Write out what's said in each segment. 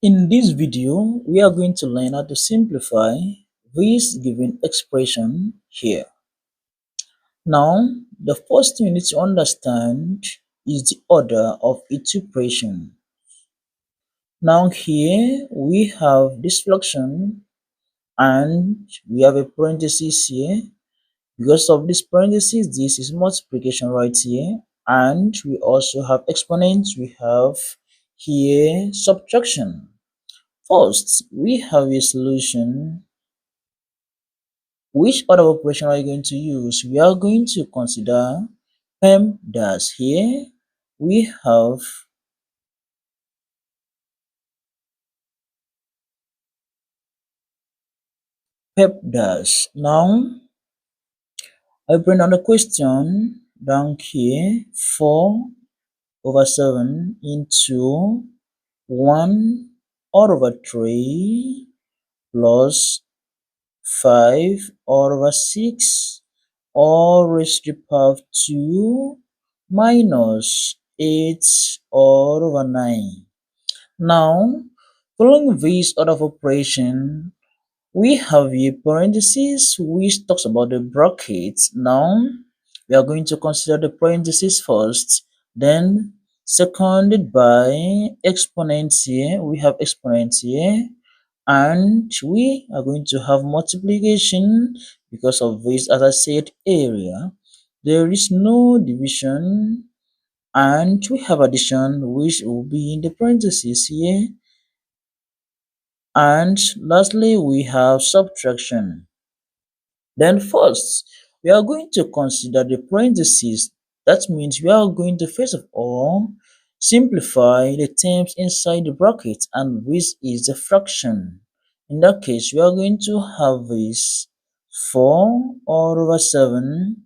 In this video, we are going to learn how to simplify this given expression here. Now, the first thing you need to understand is the order of its operation. Now here we have this fraction and we have a parenthesis here. Because of this parenthesis, this is multiplication right here. And we also have exponents, we have here subtraction. First, we have a solution. Which order of operation are you going to use? We are going to consider PEMDAS here. We have PEMDAS. Now, I bring down the question down here 4/7 into 1 over 3 plus 5/6 all raised to the power of 2 minus 8/9. Now, following this order of operation, we have a parenthesis which talks about the brackets. Now, we are going to consider the parenthesis first, then seconded by exponents here. We have exponents here, and we are going to have multiplication because of this, as I said earlier. There is no division, and we have addition which will be in the parentheses here, and lastly we have subtraction. Then first we are going to consider the parentheses. That means we are going to first of all simplify the terms inside the bracket, and this is the fraction. In that case, we are going to have this 4/7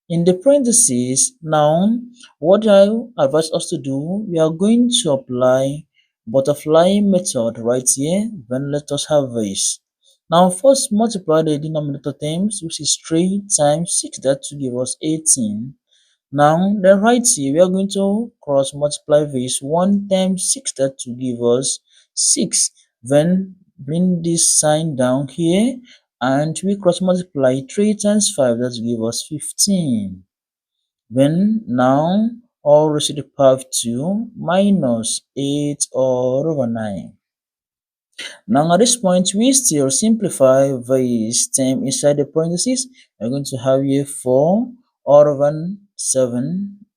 in the parentheses. Now, what I advise us to do, we are going to apply butterfly method right here. Then let us have this. Now, first multiply the denominator terms, which is 3 times 6, that to give us 18. Now, then right here, we are going to cross multiply this 1 times 6, that to give us 6. Then bring this sign down here, and we cross multiply 3 times 5, that to give us 15. Then now, all raised to the power of 2 minus 8/9. Now at this point, we still simplify this term inside the parentheses. We're going to have here 4/7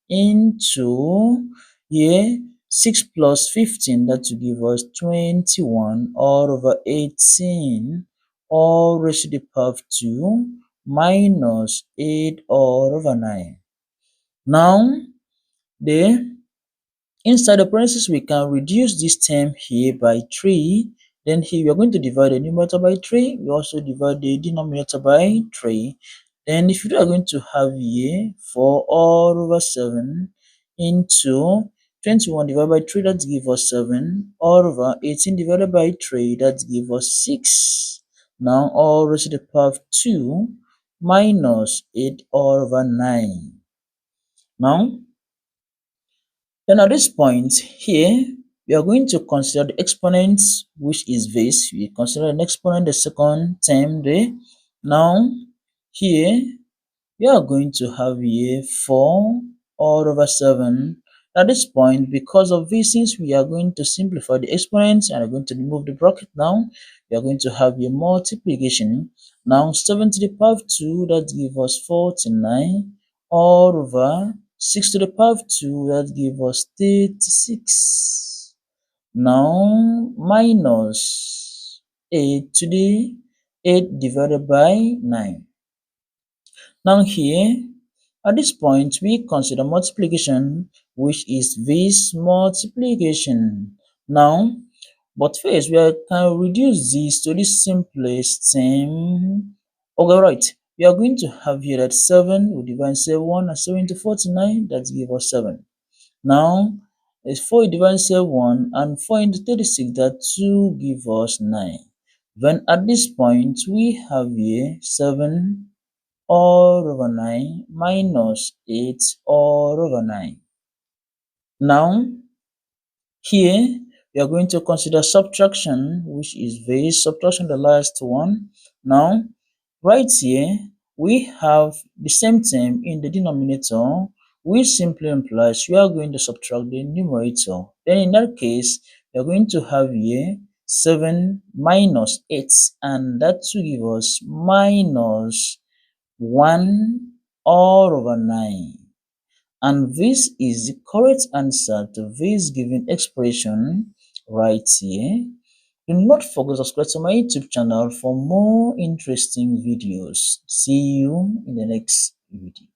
into here 6 plus 15, that to give us 21/18, all raised to the power of 2 minus 8/9. Now, inside the parentheses, we can reduce this term here by 3. Then here we are going to divide the numerator by 3. We also divide the denominator by 3. Then if you are going to have here 4/7 into 21 divided by 3, that gives us 7, over 18 divided by 3, that gives us 6. Now all raised to the power of 2 minus 8/9. Now, then at this point here, we are going to consider the exponents, which is this. We consider an exponent, the second term there. Now, here, we are going to have here 4/7. At this point, because of this, since we are going to simplify the exponents and are going to remove the bracket now, we are going to have a multiplication. Now, 7 to the power of 2, that gives us 49, over 6 to the power of 2, that gives us 36. Now, minus 8 to the 8 divided by 9. Now here, at this point, we consider multiplication, which is this multiplication. Now, but first, we can reduce this to the simplest term. Okay, right. We are going to have here that 7, we divide 7 and 7 into 49, that gives us 7. Now, it's 4 divided 7 and 4 into 36, that 2 give us 9. Then at this point, we have here 7/9 minus 8/9. Now, here We are going to consider subtraction, which is this subtraction, the last one. Now, right here, we have the same term in the denominator, which simply implies we are going to subtract the numerator. Then in that case, we are going to have here 7 minus 8, and that will give us minus 1 all over 9. And this is the correct answer to this given expression right here. Do not forget to subscribe to my YouTube channel for more interesting videos. See you in the next video.